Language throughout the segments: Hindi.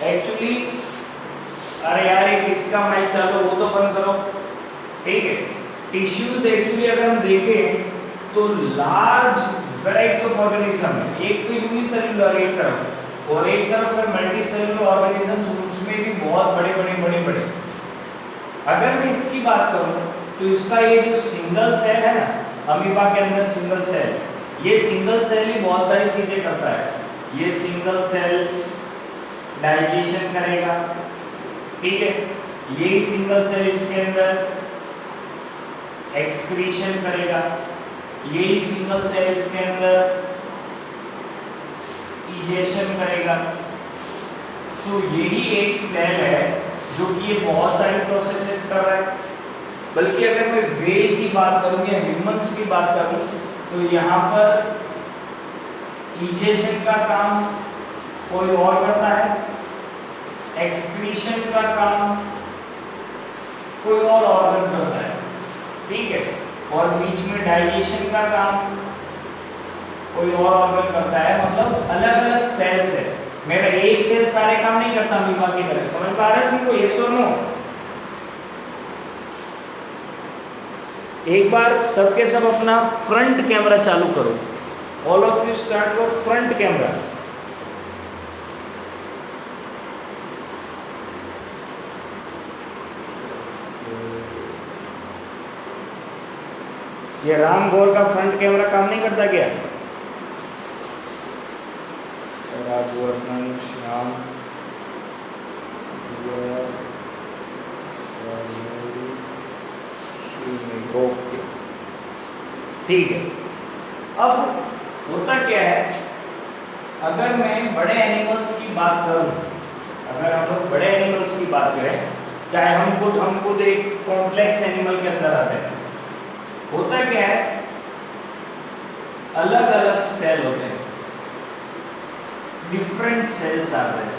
एक्चुअली अरे यार एक इसका माइक चालू वो तो बंद करो, ठीक है। टिश्यूज एक्चुअली अगर हम देखें तो लार्ज वैरायटी ऑफ ऑर्गेनिज्म है। एक तो यूनिसेल्युलर एक तरफ और एक तरफ है मल्टी सेल्युलर ऑर्गेनिजम्स, उसमें भी बहुत बड़े बड़े बड़े बड़े। अगर मैं इसकी बात करूं तो इसका ये जो सिंगल सेल है ना, अमीबा के अंदर सिंगल सेल, ये सिंगल सेल ही बहुत सारी चीजें करता है। ये सिंगल सेल डाइजेशन करेगा, ठीक है। यही सिंगल सेल इसके अंदर एक्सक्रीशन करेगा, यही सिंगल सेल इसके अंदर इजेशन करेगा। तो यही एक सेल है जो कि ये बहुत सारी प्रोसेसेस कर रहा है। बल्कि अगर मैं व्हेल की बात करूं या ह्यूमंस की बात करूं तो यहाँ पर इजेशन का काम कोई और करता है, एक्सक्रीशन का काम कोई और ऑर्गन करता है, ठीक है। और बीच में डाइजेशन का काम कोई और ऑर्गन करता है। मतलब अलग अलग सेल्स है, मेरा एक सेल सारे काम नहीं करता अमीबा की तरह। समझ पा रहे हैं तुमको? यस और नो? एक बार सबके सब अपना फ्रंट कैमरा चालू करो। All of you start your front camera. ये राम गौर का फ्रंट कैमरा काम नहीं करता क्या? राजवर्धन श्याम ओके, ठीक है। अब होता क्या है, अगर मैं बड़े एनिमल्स की बात करूं, अगर हम लोग बड़े एनिमल्स की बात करें, चाहे हम खुद एक कॉम्प्लेक्स एनिमल के अंदर आते हैं, होता क्या है, अलग अलग सेल होते हैं, डिफरेंट सेल्स आते हैं,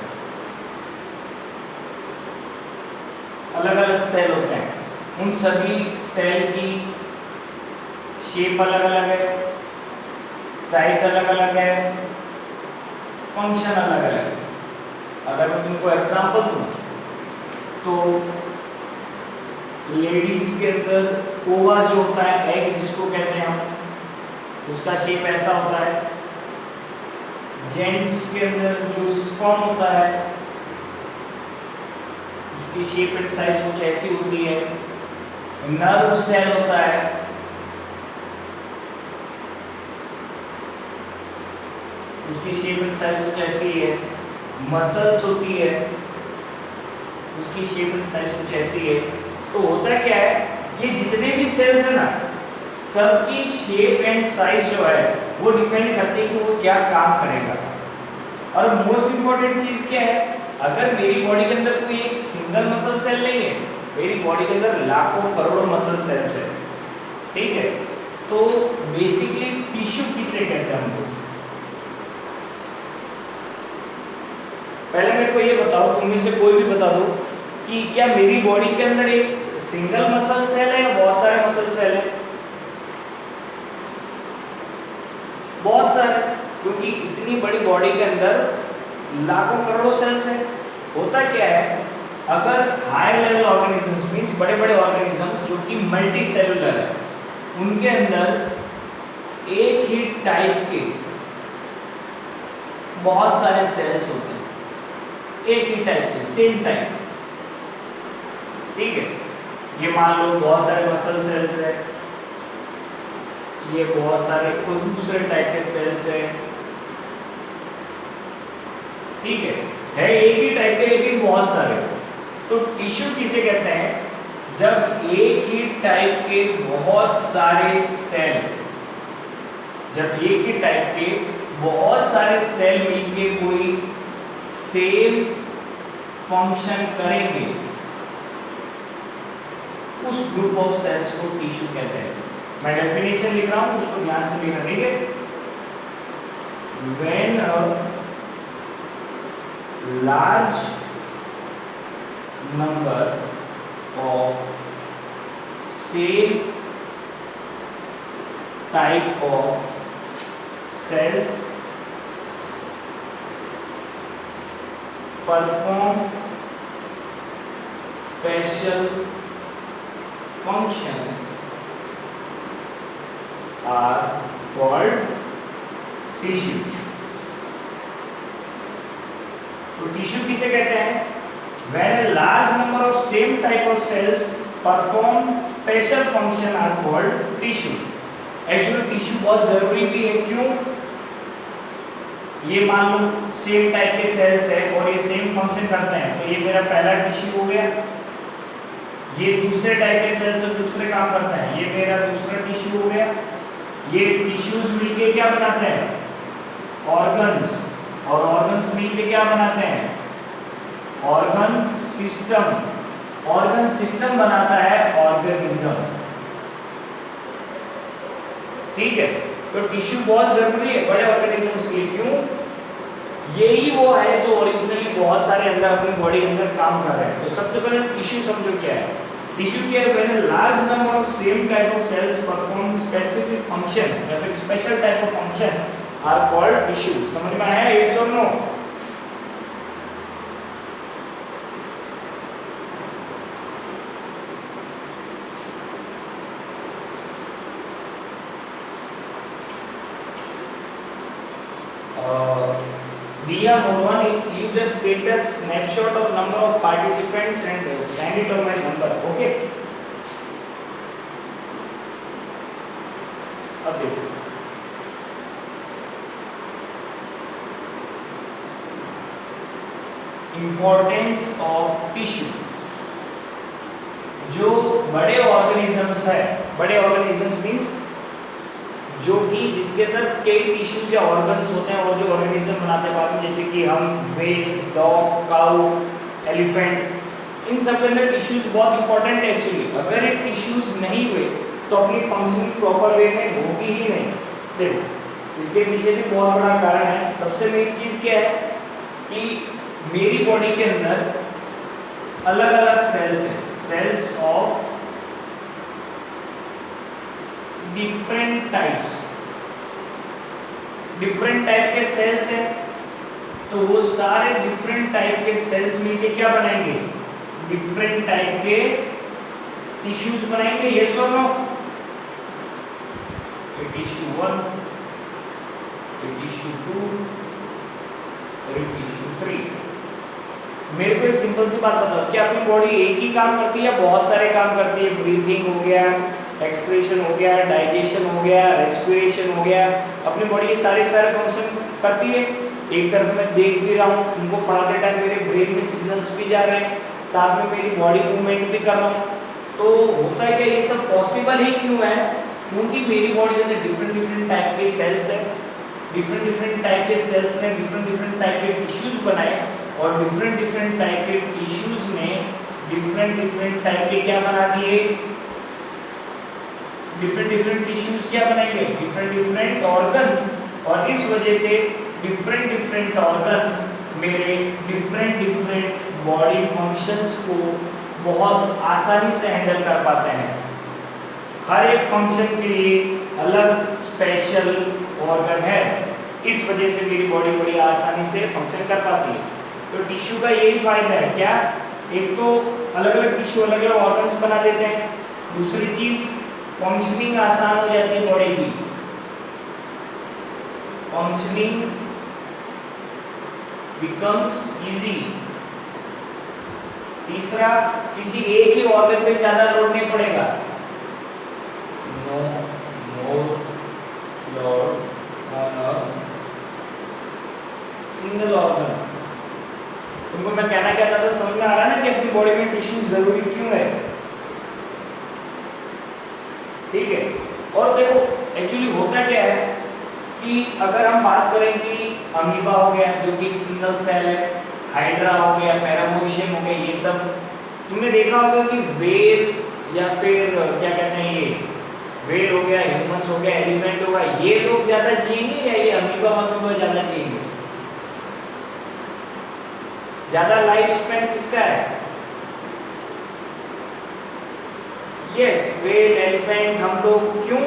अलग अलग सेल होते हैं। उन सभी सेल की शेप अलग अलग है, साइज अलग अलग है, फंक्शन अलग अलग है। अगर मैं तुमको एग्जांपल दूं तो लेडीज के अंदर ओवा जो होता है, एग जिसको कहते हैं हम, उसका शेप ऐसा होता है। जेंट्स के अंदर जो स्पर्म होता है उसकी शेप एंड साइज कुछ ऐसी होती है। नर्व सेल होता है, उसकी शेप एंड साइज कुछ ऐसी है। मसल्स होती है, उसकी शेप एंड साइज कुछ ऐसी है। तो होता क्या है, ये जितने भी सेल्स है ना, सबकी शेप एंड साइज जो है वो डिपेंड करती है कि वो क्या काम करेगा। और मोस्ट इंपॉर्टेंट चीज क्या है, अगर मेरी बॉडी के अंदर कोई एक सिंगल मसल सेल नहीं है, मेरी बॉडी के अंदर लाखों करोड़ों मसल सेल्स है, ठीक है। तो बेसिकली टिश्यू किसे कहते हैं हम लोग? पहले मेरे को ये बताओ, तुम में से कोई भी बता दो कि क्या मेरी बॉडी के अंदर एक सिंगल मसल सेल है या बहुत सारे मसल सेल है? बहुत सारे, क्योंकि इतनी बड़ी बॉडी के अंदर लाखों करोड़ों सेल्स हैं। होता क्या है, अगर हायर लेवल ऑर्गेनिजम्स मींस बड़े बड़े ऑर्गेनिजम्स जो कि मल्टी सेलुलर है, उनके अंदर एक ही टाइप के बहुत सारे सेल्स होते हैं, एक ही टाइप के, सेम टाइप, ठीक है। ये मान लो बहुत सारे मसल सेल्स है, ये बहुत सारे कोई दूसरे टाइप के सेल्स है, ठीक है एक ही टाइप के लेकिन बहुत सारे। तो टिश्यू किसे कहते हैं? जब एक ही टाइप के बहुत सारे सेल, जब एक ही टाइप के बहुत सारे सेल मिलके कोई सेम फंक्शन करेंगे, उस ग्रुप ऑफ सेल्स को टिश्यू कहते हैं। मैं डेफिनेशन लिख रहा हूं, उसको ध्यान से लिखना, ठीक है। When a large number of same type of cells perform special function are called tissue. तो टिश्यू किसे कहते हैं? When a large number of same type of cells perform special function are called tissue. Actually tissue बहुत जरूरी भी है, क्यों? ये मान लो सेम टाइप के सेल्स है और ये सेम फंक्शन करते हैं, तो ये मेरा पहला टिश्यू हो गया। ये दूसरे टाइप के सेल्स से दूसरे काम करते हैं, ये मेरा दूसरा टिश्यू हो गया। ये टिश्यूज मिलके क्या बनाते हैं? ऑर्गन्स, और ऑर्गन्स मिलके क्या बनाते हैं? Organ system. ऑर्गन सिस्टम बनाता है ऑर्गेनिज्म। ठीक है, तो टिश्यू बहुत जरूरी है बड़े ऑर्गेनिजम्स के लिए। क्यों? यही वो है जो ओरिजिनली बहुत सारे अंदर अपनी बॉडी के अंदर काम कर रहे हैं। तो सबसे पहले टिश्यू समझो क्या है। टिश्यू क्या है? When a large number of same type of cells perform specific function या फिर special type of function are called tissue. समझ में आया? यस और no? Diya Morwan, you just take a snapshot of number of participants and send it on my number. Okay? अब देखो, importance of tissue. जो बड़े ऑर्गेनिजम्स है, बड़े ऑर्गेनिजम्स मीन्स जो कि जिसके अंदर कई टिश्यूज या ऑर्गन्स होते हैं और जो ऑर्गेनिज्म बनाते हैं बाद में, जैसे कि हम व्हेल, डॉग, काऊ, एलिफेंट, इन सब के अंदर टिश्यूज बहुत इंपॉर्टेंट है एक्चुअली। अगर ये टिश्यूज नहीं हुए तो अपनी फंक्शनिंग प्रॉपर वे में होगी ही नहीं। देखो, इसके पीछे भी बहुत बड़ा कारण है। सबसे मेन चीज क्या है कि मेरी बॉडी के अंदर अलग अलग सेल्स हैं, cells of different types. Different type के सेल्स हैं, तो वो सारे डिफरेंट टाइप के सेल्स मिलके क्या बनाएंगे? डिफरेंट टाइप के टिश्यूज बनाएंगे। यस और नो? टिश्यू 1, टिश्यू 2 और टिश्यू 3। मेरे को एक सिंपल सी बात बताओ, क्या अपनी बॉडी एक ही काम करती है या बहुत सारे काम करती है? ब्रीथिंग हो गया, एक्सक्रीशन हो गया, डाइजेशन हो गया, रेस्पिरेशन हो गया, अपनी बॉडी ये सारे फंक्शन करती है। एक तरफ मैं देख भी रहा हूँ, उनको पढ़ाते टाइम मेरे ब्रेन में सिग्नल्स भी जा रहे हैं, साथ में मेरी बॉडी मूवमेंट भी कर रहा हूँ। तो होता है कि ये सब पॉसिबल ही क्यों है? क्योंकि मेरी बॉडी के अंदर डिफरेंट टाइप के सेल्स है। डिफरेंट टाइप के सेल्स ने डिफरेंट टाइप के टिश्यूज बनाए और डिफरेंट टाइप के टिश्यूज ने डिफरेंट टाइप के क्या बना दिए? डिफरेंट टिश्यूज क्या बनाएंगे? Different organs. और इस वजह से डिफरेंट ऑर्गन्स मेरे डिफरेंट बॉडी फंक्शंस को बहुत आसानी से हैंडल कर पाते हैं। हर एक फंक्शन के लिए अलग स्पेशल ऑर्गन है, इस वजह से मेरी बॉडी बड़ी आसानी से फंक्शन कर पाती है। तो टिश्यू का यही फायदा है क्या? एक तो अलग अलग टिश्यू अलग अलग ऑर्गन्स बना देते हैं, दूसरी चीज फंक्शनिंग आसान हो जाती है बॉडी की। Functioning becomes easy. तीसरा, किसी एक ही ऑर्गन पे ज्यादा लोड नहीं पड़ेगा। No more load on a single organ. तुमको मैं कहना क्या चाहता हूँ, समझ में आ रहा है ना कि अपनी बॉडी में टिश्यू जरूरी क्यों है? ठीक है। और देखो एक्चुअली होता क्या है कि अगर हम बात करें कि अमीबा हो गया जो कि सिंगल सेल है, हाइड्रा हो गया, पैरामोशियम हो गया, ये सब तुमने देखा होगा कि वेल या फिर क्या कहते हैं, ये वेल हो गया, ह्यूमंस हो गया, एलिफेंट होगा, ये लोग ज्यादा जिएंगे या ये अमीबा अमीबा ज्यादा जिएंगे? ज्यादा लाइफ स्पैन किसका है? Yes, well, elephant. हम लोग क्यों?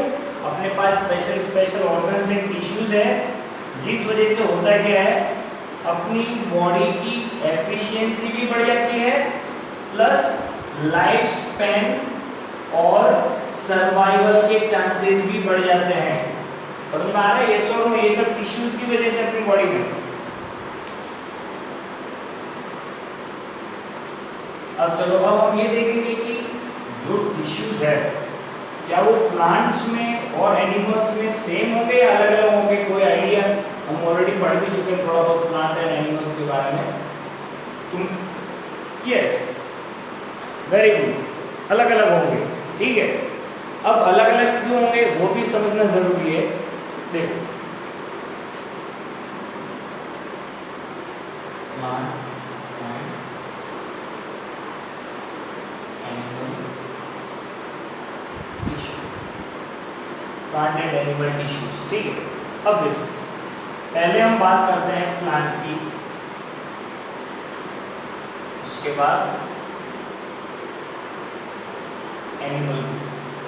अपने पास स्पेशल ऑर्गन्स एंड टिश्यूज है, जिस वजह से होता क्या है अपनी बॉडी की एफिशिएंसी भी बढ़ जाती है प्लस लाइफ स्पैन और सर्वाइवल के चांसेस भी बढ़ जाते हैं। समझ में आ रहा है? यस और नो? ये सब टिश्यूज की वजह से अपनी बॉडी में। अब चलो अब हम ये देखेंगे कि जो टिश्यूज है क्या वो प्लांट्स में और एनिमल्स में सेम होंगे या अलग अलग होंगे? कोई आइडिया? हम ऑलरेडी पढ़ भी चुके हैं थोड़ा बहुत प्लांट एंड एनिमल्स के बारे में। तुम यस, वेरी गुड, अलग अलग होंगे। ठीक है, अब अलग अलग क्यों होंगे वो भी समझना जरूरी है। देखो plant plant and animal tissues. ठीक है, अब देखो पहले हम बात करते हैं प्लांट की, उसके बाद एनिमल की।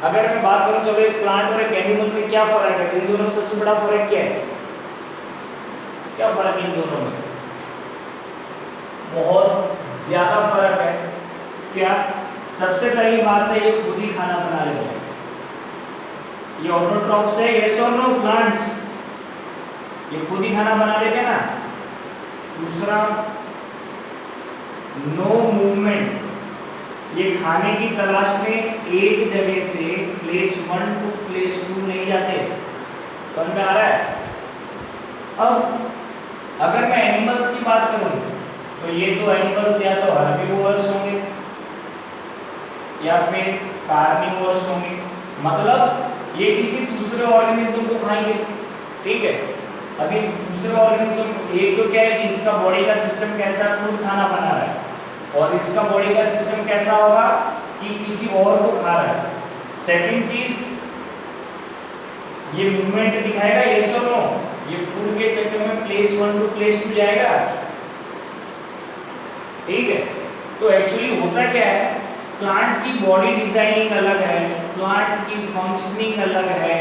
अगर मैं बात करूं चलो एक प्लांट और एक एनिमल में क्या फर्क है, इन दोनों में सबसे बड़ा फर्क क्या है? क्या फर्क है इन दोनों में? बहुत ज्यादा फर्क है। क्या? सबसे पहली बात है ये खुद ही खाना बना लेते हैं, ये ऑटोट्रॉफ्स है। यस और नो? प्लांट्स ये खुद ही खाना बना लेते हैं ना। दूसरा, नो मूवमेंट, ये खाने की तलाश में एक जगह से प्लेस 1 टू प्लेस 2 नहीं जाते। समझ में आ रहा है? अब अगर मैं एनिमल्स की बात करूं तो ये तो एनिमल्स या तो हर्बीवोरस होंगे या फिर कार्निवोरस होंगे, मतलब ये किसी दूसरे ऑर्गेनिज्म को खाएंगे। ठीक है, अभी दूसरे ऑर्गेनिज्म, एक तो क्या है कि इसका बॉडी का सिस्टम कैसा है, खुद खाना बना रहा है, और इसका बॉडी का सिस्टम कैसा होगा कि किसी और को खा रहा है। सेकंड चीज, ये मूवमेंट दिखाएगा। यस और नो? ये फूड के चक्कर में प्लेस 1 टू प्लेस 2 जाएगा। ठीक है, तो एक्चुअली होता क्या है, प्लांट की बॉडी डिजाइनिंग अलग है, प्लांट की फंक्शनिंग अलग है,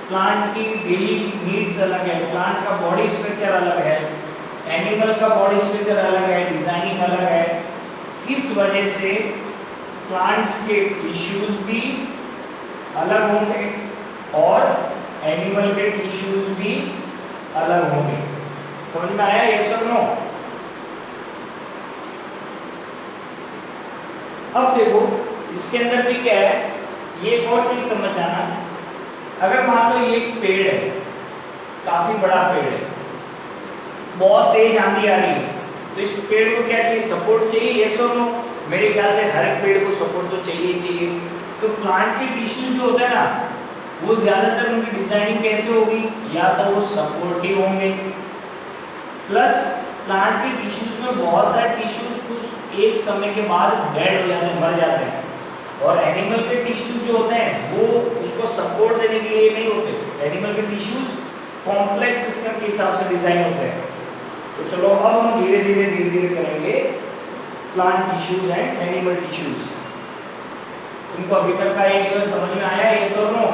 प्लांट की डेली नीड्स अलग है, प्लांट का बॉडी स्ट्रक्चर अलग है, एनिमल का बॉडी स्ट्रक्चर अलग है, डिजाइनिंग अलग है। इस वजह से प्लांट्स के टिश्यूज भी अलग होंगे और एनिमल के टिश्यूज भी अलग होंगे। समझ में आया? यस और नो? अब देखो इसके अंदर भी क्या है, ये एक और चीज समझ जाना। अगर मान लो ये एक पेड़ है, काफी बड़ा पेड़ है, बहुत तेज आंधी आ रही है, तो इस पेड़ को क्या चाहिए? सपोर्ट चाहिए। यस और नो? मेरे ख्याल से हर एक पेड़ को सपोर्ट तो चाहिए ही चाहिए। तो प्लांट के टिश्यूज जो होते हैं ना, वो ज्यादातर उनकी डिजाइनिंग कैसे होगी, या तो वो सपोर्टिव होंगे, प्लस प्लांट के टिश्यूज में बहुत सारे टिश्यूज कुछ एक समय के बाद डेड हो जाते हैं, मर जाते हैं, और एनिमल के टिश्यूज जो होते हैं वो उसको सपोर्ट देने के लिए नहीं होते। एनिमल के टिश्यूज कॉम्प्लेक्स सिस्टम के हिसाब से डिजाइन होते हैं। तो चलो अब हम धीरे धीरे करेंगे plant tissues and animal tissues. तुमको अभी तक का एक जो समझ में आया? यस और नो?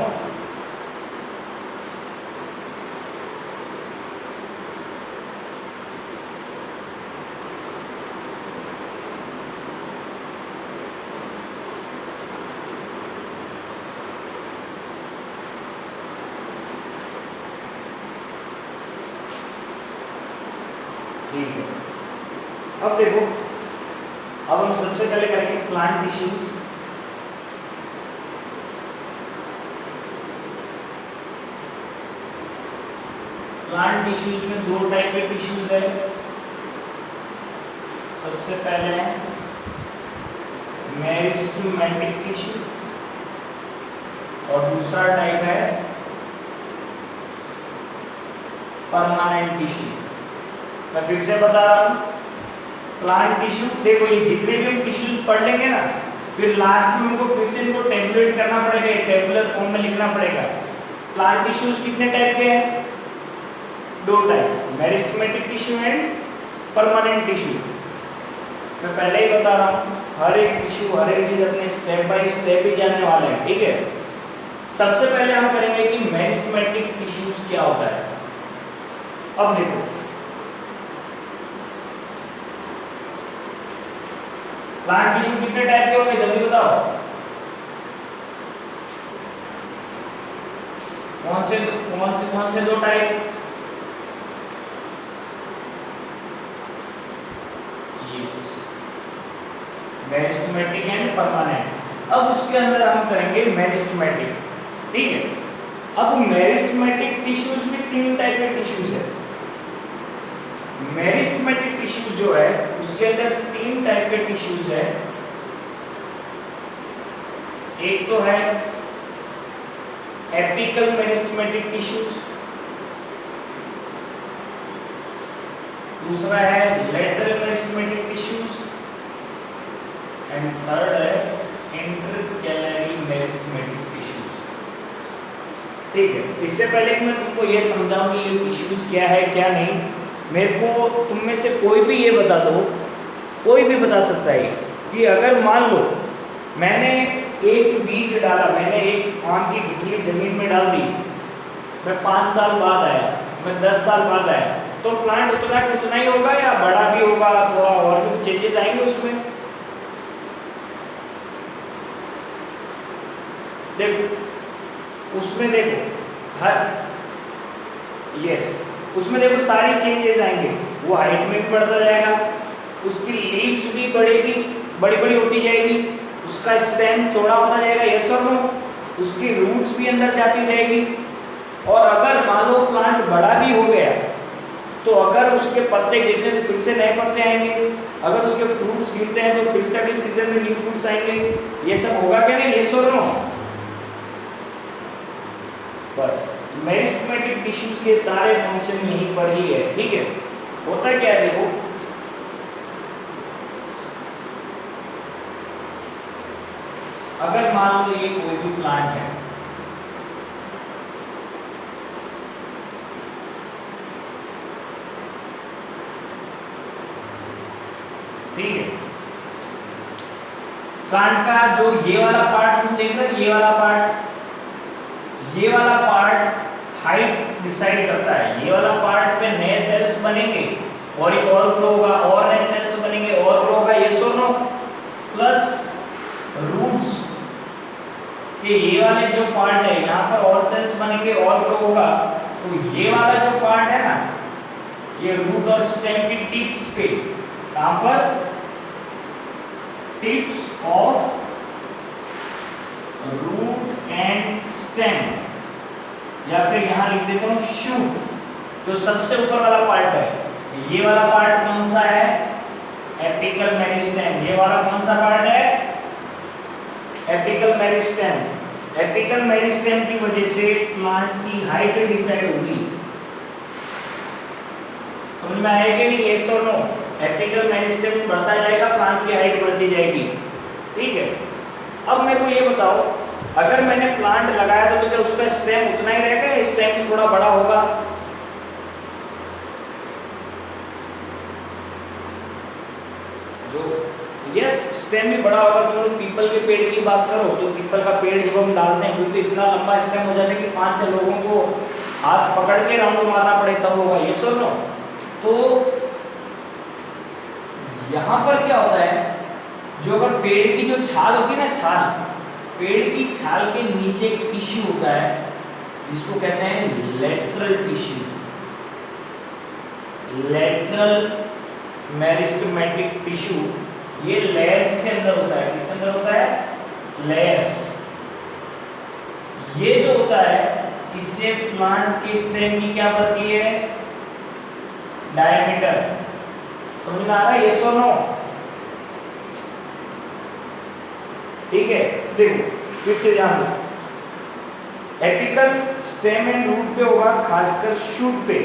ठीक है, अब देखो, अब हम सबसे पहले करेंगे प्लांट टिश्यूज। प्लांट टिश्यूज में दो टाइप के टिश्यूज है। सबसे पहले है मेरिस्टेमेटिक टिश्यू और दूसरा टाइप है परमानेंट टिश्यू। मैं फिर से बता रहा हूँ, प्लांट टिश्यू, देखो ये जितने भी हम टिश्यूज पढ़ लेंगे ना, फिर लास्ट में हमको फिर से इनको टेबुलेट करना पड़ेगा, टेबुलर फॉर्म में लिखना पड़ेगा। प्लांट टिश्यूज कितने टाइप के हैं? दो type, meristematic tissue and permanent tissue. मैं पहले ही बता रहा हूँ, हर एक टिश्यू, हर एक चीज अपने स्टेप बाय स्टेप ही जानने वाले हैं। ठीक है, सबसे पहले हम करेंगे कि मेरिस्टेमेटिक टिश्यूज क्या होता है। अब देखो, प्लांट टिश्यू कितने टाइप के होंगे जल्दी बताओ। कौन से दो type? Yes, meristematic and permanent. अब उसके अंदर हम करेंगे मेरिस्टेमेटिक, ठीक है। अब मेरिस्टेमेटिक टिश्यूज में तीन टाइप के टिश्यूज है। मेरिस्टेमेटिक टिश्यूज जो है उसके अंदर तीन टाइप के टिश्यूज है। एक तो है एपिकल मेरिस्टेमेटिक टिश्यूज, दूसरा है lateral meristematic tissues and third है इंटरकैलरी मेरिस्टेमेटिक टिश्यूज, ठीक है। इससे पहले कि मैं तुमको ये समझाऊं कि ये टिश्यूज क्या है क्या नहीं, मेरे को तुम में से कोई भी ये बता दो, कोई भी बता सकता है कि अगर मान लो मैंने एक बीज डाला, मैंने एक आम की गुठली जमीन में डाल दी, मैं 5 साल बाद आया, मैं 10 साल बाद आया, तो प्लांट उतना ही होगा या बड़ा भी होगा, थोड़ा और भी चेंजेस आएंगे उसमें? देखो उसमें देखो उसमें देखो सारी चेंजेस आएंगे। वो हाइट में भी बढ़ता जाएगा, उसकी लीव्स भी बढ़ेगी, बड़ी बड़ी होती जाएगी, उसका स्टेम चौड़ा होता जाएगा, यस और नो, उसकी रूट्स भी अंदर जाती जाएगी। और अगर मान लो प्लांट बड़ा भी हो गया तो अगर उसके पत्ते गिरते हैं तो फिर से नए पत्ते आएंगे, अगर उसके फ्रूट्स गिरते हैं तो फिर से अगले सीजन में न्यू फ्रूट्स आएंगे। ये सब होगा क्या नहीं, यस और नो? बस मेरिस्टेमेटिक टिश्यूज के सारे फंक्शन यहीं पर ही है, ठीक है। होता क्या है देखो, अगर मान लो ये कोई भी प्लांट है, ठीक है, प्लांट का जो ये वाला पार्ट तुम देख रहे हो, ये वाला पार्ट हाइट डिसाइड करता है। ये वाला पार्ट पे नए सेल्स बनेंगे और ये और ग्रो होगा, और नए सेल्स बनेंगे और ग्रो होगा, यस और नो? प्लस रूट्स कि ये वाले जो पार्ट है यहाँ पर और सेल्स बनेंगे और ग्रो होगा, तो ये वाला जो पार्ट है ना, ये रूट और स्टेम की टिप्स पे, यहाँ पर tips of root and stem, या फिर यहां लिख देता हूं शूट, जो सबसे ऊपर वाला पार्ट है। ये वाला पार्ट कौन सा है? Apical meristem. ये वाला कौन सा पार्ट है? Apical meristem. एपिकल मेरिस्टेम की वजह से प्लांट की हाइट डिसाइड होगी। समझ में आया कि नहीं, यस और नो? एपिकल मेरिस्टेम बढ़ता जाएगा, प्लांट की हाइट बढ़ती जाएगी, ठीक है। अब मेरे को ये बताओ, अगर मैंने प्लांट लगाया तो क्या उसका स्टेम उतना ही रहेगा या स्टेम भी थोड़ा बड़ा होगा? जो यस, स्टेम भी बड़ा होगा। तुम पीपल के पेड़ की बात करो तो पीपल का पेड़ जब हम डालते हैं फिर तो इतना लंबा स्टेम हो जाता है कि 5-6 लोगों को हाथ पकड़ के राउंड मारना पड़े तब होगा, यस और नो? तो यहाँ पर क्या होता है, जो अगर पेड़ की जो छाल होती है ना, छाल, पेड़ की छाल के नीचे एक टिश्यू होता है जिसको कहते हैं lateral tissue, lateral meristematic tissue. ये लेयर्स के अंदर होता है। किसके अंदर होता है? लेयर्स। ये जो होता है इससे प्लांट के स्टेम की क्या बढ़ती है? डायमीटर। समझ में आ रहा है, यस और नो? ठीक है, देखो फिर से ध्यान दो, एपिकल स्टेम एंड रूट पे होगा, खासकर शूट पे।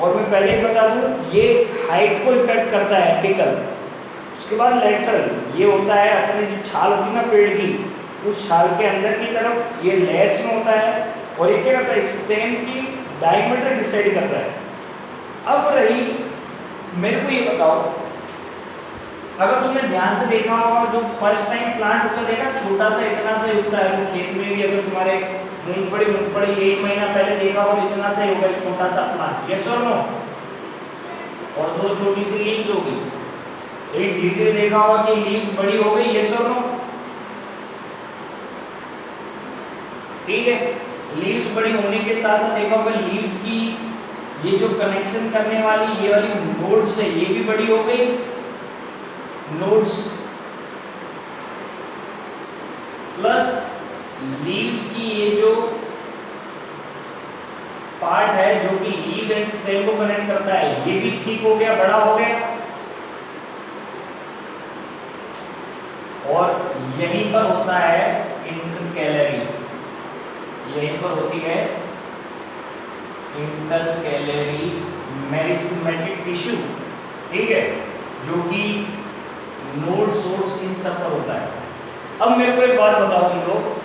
और मैं पहले ही बता दूं, ये हाइट को इफेक्ट करता है एपिकल। उसके बाद लेटरल, ये होता है अपने जो छाल होती है ना पेड़ की, उस छाल के अंदर की तरफ ये लेयर्स में होता है। और ये क्या करता है? स्टेम की डायमीटर डिसाइड करता है। अब रही, मेरे को ये बताओ, अगर तुमने ध्यान से देखा होगा, जो फर्स्ट टाइम प्लांट होता देखा, छोटा सा इतना सा ही होता है। वो खेत में भी अगर तुम्हारे मूंगफली 1 महीना पहले देखा हो तो इतना सा ही होगा, छोटा सा प्लांट, यस और नो? और 2 छोटी सी लीव्स होगी। लेकिन धीरे धीरे देखा होगा कि लीव्स बड़ी हो गई, यस और नो? ठीक है, लीव्स बड़ी होने के साथ साथ देखा होगा लीव्स की ये जो कनेक्शन करने वाली ये वाली नोड्स है ये भी बड़ी हो गई, नोड्स प्लस लीव्स की ये जो पार्ट है जो कि लीव एंड स्टेम को कनेक्ट करता है ये भी ठीक हो गया, बड़ा हो गया। और यहीं पर होता है इंटरकैलरी, यहीं पर होती है इंटरकैलरी मेरिस्टेमेटिक टिश्यू, ठीक है, जो कि नोड सोर्स इन सब पर होता है। अब मेरे को एक बात बताओ तुम लोग,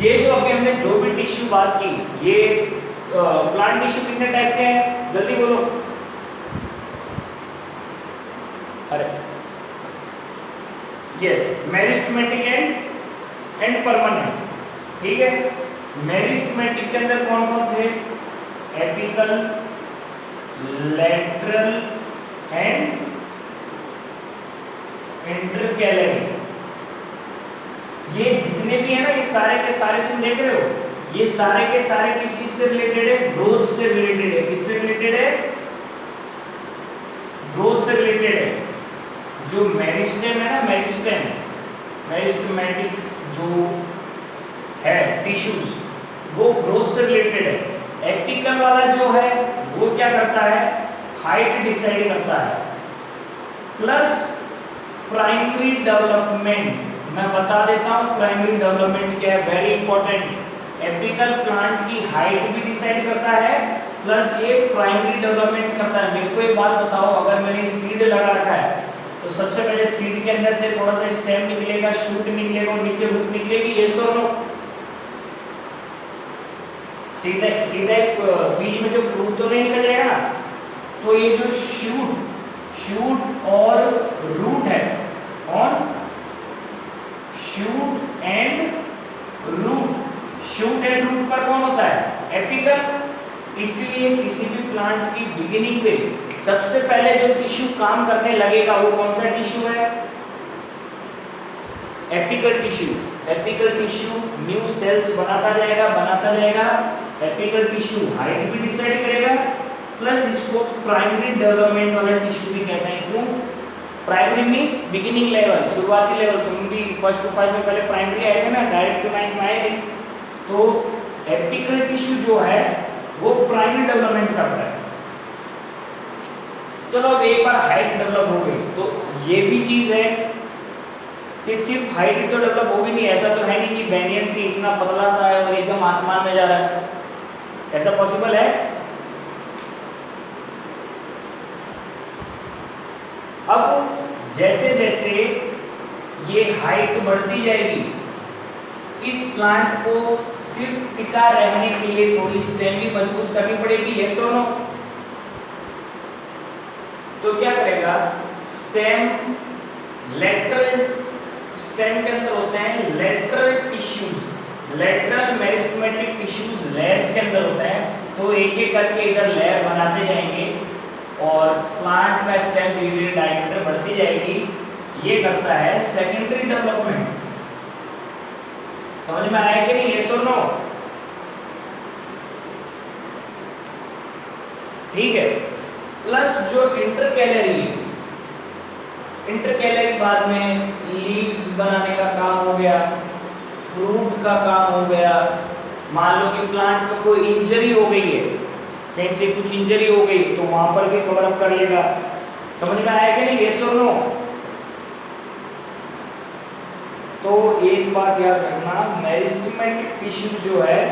ये जो अभी हमने जो भी टिश्यू बात की, ये प्लांट टिश्यू कितने टाइप के हैं, जल्दी बोलो। अरे यस, मेरिस्टेमेटिक एंड परमानेंट, ठीक है। मेरिस्टेमेटिक के अंदर कौन कौन थे? Apical, lateral and intercalary. ये जितने भी है ना, ये सारे के सारे तुम देख रहे हो, ये सारे के सारे किस चीज से रिलेटेड है? ग्रोथ से रिलेटेड है। किससे रिलेटेड है? ग्रोथ से रिलेटेड है। जो मेरिस्टेम है ना, मेरिस्टेमेटिक जो है टिश्यूज, वो ग्रोथ से रिलेटेड है। एपिकल वाला जो है वो क्या करता है? हाइट डिसाइड करता है। प्लस प्राइमरी डेवलपमेंट, मैं बता देता हूं प्राइमरी डेवलपमेंट क्या है, वेरी इंपॉर्टेंट। एपिकल प्लांट की हाइट भी डिसाइड करता है, प्लस ये प्राइमरी डेवलपमेंट करता है। मेरे को एक बात बताओ, अगर मैंने सीड लगा रखा है तो सबसे पहले सीड के अंदर से थोड़ा सा स्टेम निकलेगा, शूट निकलेगा और नीचे रूट निकलेगी, ये सो नो? सीधा सीधा बीज में से फ्रूट तो नहीं निकल जाएगा ना। तो ये जो शूट और रूट है, ऑन शूट एंड रूट पर कौन होता है? एपिकल। इसलिए किसी भी प्लांट की बिगिनिंग पे सबसे पहले जो टिश्यू काम करने लगेगा वो कौन सा टिश्यू है? Apical tissue. Apical tissue new sales बनाता जाएगा। एपिकल टिश्यू हाइट भी डिसाइड करेगा, प्लस इसको प्राइमरी डेवलपमेंट वाला टिश्यू भी कहते हैं। क्यों? प्राइमरी मीन्स बिगिनिंग लेवल, शुरुआती लेवल। तुम भी फर्स्ट टू फाइव में पहले प्राइमरी आए थे ना, डायरेक्ट टू नाइन्थ में आए नहीं। तो एपिकल टिश्यू जो है वो प्राइमरी डेवलपमेंट करता है। चलो अब एक बार हाइट डेवलप हो गई तो ये भी चीज है कि सिर्फ हाइट ही तो डेवलप होगी नहीं। ऐसा तो है नहीं कि बेनियन ट्री इतना पतला सा है और एकदम आसमान में जा रहा है, ऐसा पॉसिबल है? अब जैसे जैसे ये हाइट बढ़ती जाएगी, इस प्लांट को सिर्फ टिका रहने के लिए थोड़ी स्टेम भी मजबूत करनी पड़ेगी, यस और नो? तो क्या करेगा? स्टेम के अंदर होते हैं lateral tissues, lateral meristematic tissues layers के अंदर होते हैं। तो एक एक करके इधर लेयर बनाते जाएंगे और प्लांट का स्टेम धीरे धीरे डायमीटर बढ़ती जाएगी। ये करता है सेकेंडरी डेवलपमेंट। समझ में आया कि नहीं, यस और नो? ठीक है। प्लस जो इंटरकैलरी बाद में लीव्स बनाने का काम हो गया, फ्रूट का काम हो गया। मान लो कि प्लांट में कोई इंजरी हो गई है, कहीं से कुछ इंजरी हो गई तो वहां पर भी कवर अप कर लेगा। समझ में आया कि नहीं, यस और नो? तो एक बात याद रखना, मेरिस्टेमेटिक टिश्यू जो है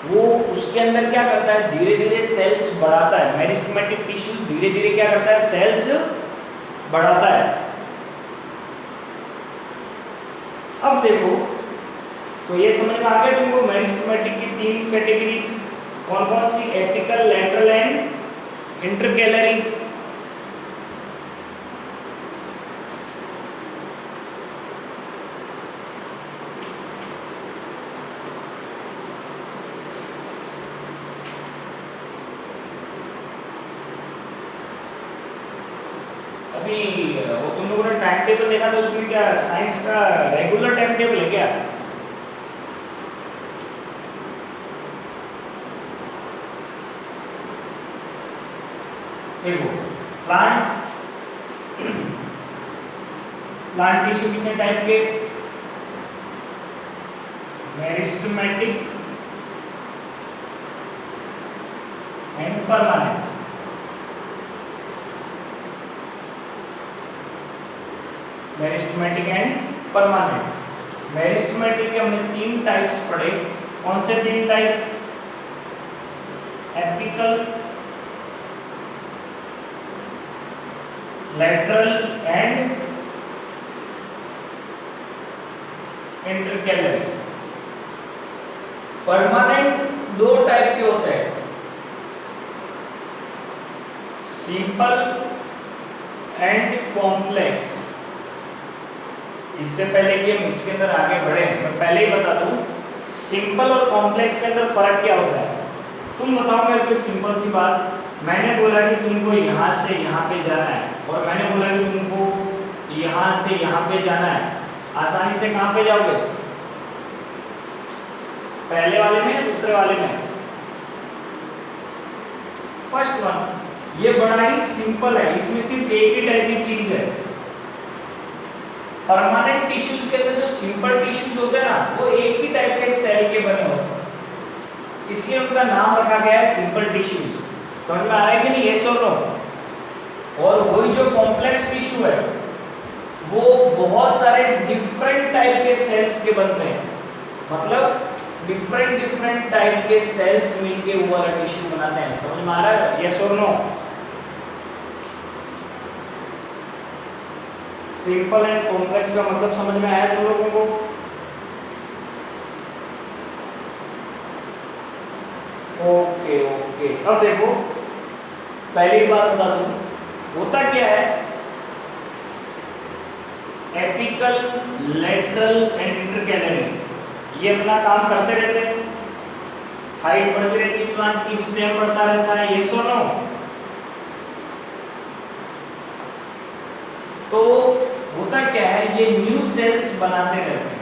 वो उसके अंदर क्या करता है? धीरे धीरे सेल्स बढ़ाता है। मेरिस्टेमेटिक टिश्यू धीरे धीरे क्या करता है? सेल्स बढ़ाता है। अब देखो, तो ये समझ में आ गया तुमको मेरिस्टेमेटिक की तीन कैटेगरीज कौन कौन सी? Apical, lateral and intercalary. अभी वो तुम लोगों ने टाइम टेबल देखा तो उसमें क्या साइंस का रेगुलर टाइम टेबल है क्या? देखो प्लांट प्लांट टिश्यू कितने टाइप के? Meristematic and permanent. Meristematic and permanent. Meristematic के हमने 3 टाइप्स पढ़े। कौन से 3 type? Apical, lateral and intercalary. Permanent 2 type के होते हैं, सिंपल एंड कॉम्प्लेक्स। इससे पहले कि हम इसके अंदर आगे बढ़े मैं पहले ही बता दूं सिंपल और कॉम्प्लेक्स के अंदर फर्क क्या होता है। तुम बताओ मेरे को एक सिंपल सी बात। मैंने बोला कि तुमको यहाँ से यहाँ पे जाना है और मैंने बोला कि तुमको यहाँ से यहाँ पे जाना है। आसानी से कहाँ पे जाओगे? पहले वाले में या दूसरे वाले में? First one. ये बड़ा ही सिंपल है, इसमें सिर्फ एक ही टाइप की चीज है। परमानेंट टिश्यूज के अंदर जो सिंपल टिश्यूज होते हैं ना वो एक ही टाइप के सेल के बने होते हैं, इसलिए उनका नाम रखा गया है सिंपल टिश्यूज। समझ में आ रहा है कि नहीं? यस और नो? और वही जो कॉम्प्लेक्स टिश्यू है वो बहुत सारे डिफरेंट टाइप के सेल्स के बनते हैं, मतलब डिफरेंट टाइप के सेल्स मिलके वो वाला टिश्यू बनाते हैं। समझ में आ रहा है? यस और नो? सिंपल एंड कॉम्प्लेक्स का मतलब समझ में आया तुम लोगों को? Okay okay. अब देखो पहली बात बता दूं, होता क्या है, एपिकल, लेटरल एंड इंटरकैलरी ये अपना काम करते रहते हैं, हाइट बढ़ती रहती है, प्लांट की स्टेम बढ़ता रहता है। ये सुनो, तो होता क्या है, ये न्यू सेल्स बनाते रहते हैं,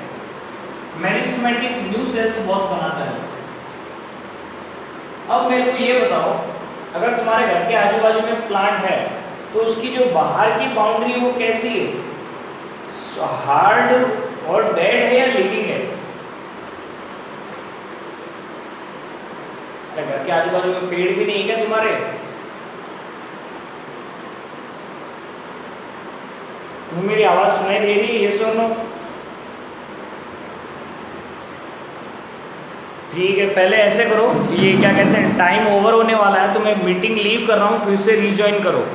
मेरिस्टेमेटिक न्यू सेल्स बहुत बनाता है। अब मेरे को ये बताओ, अगर तुम्हारे घर के आजू बाजू में प्लांट है तो उसकी जो बाहर की बाउंड्री है वो कैसी है? हार्ड और डेड है या लिविंग है? अरे घर के आजू बाजू में पेड़ भी नहीं है क्या तुम्हारे? मेरी आवाज सुनाई दे रही है? ये सुनो, ठीक है। पहले ऐसे करो, ये क्या कहते हैं, टाइम ओवर होने वाला है तो मैं मीटिंग लीव कर रहा हूँ, फिर से रीजॉइन करो।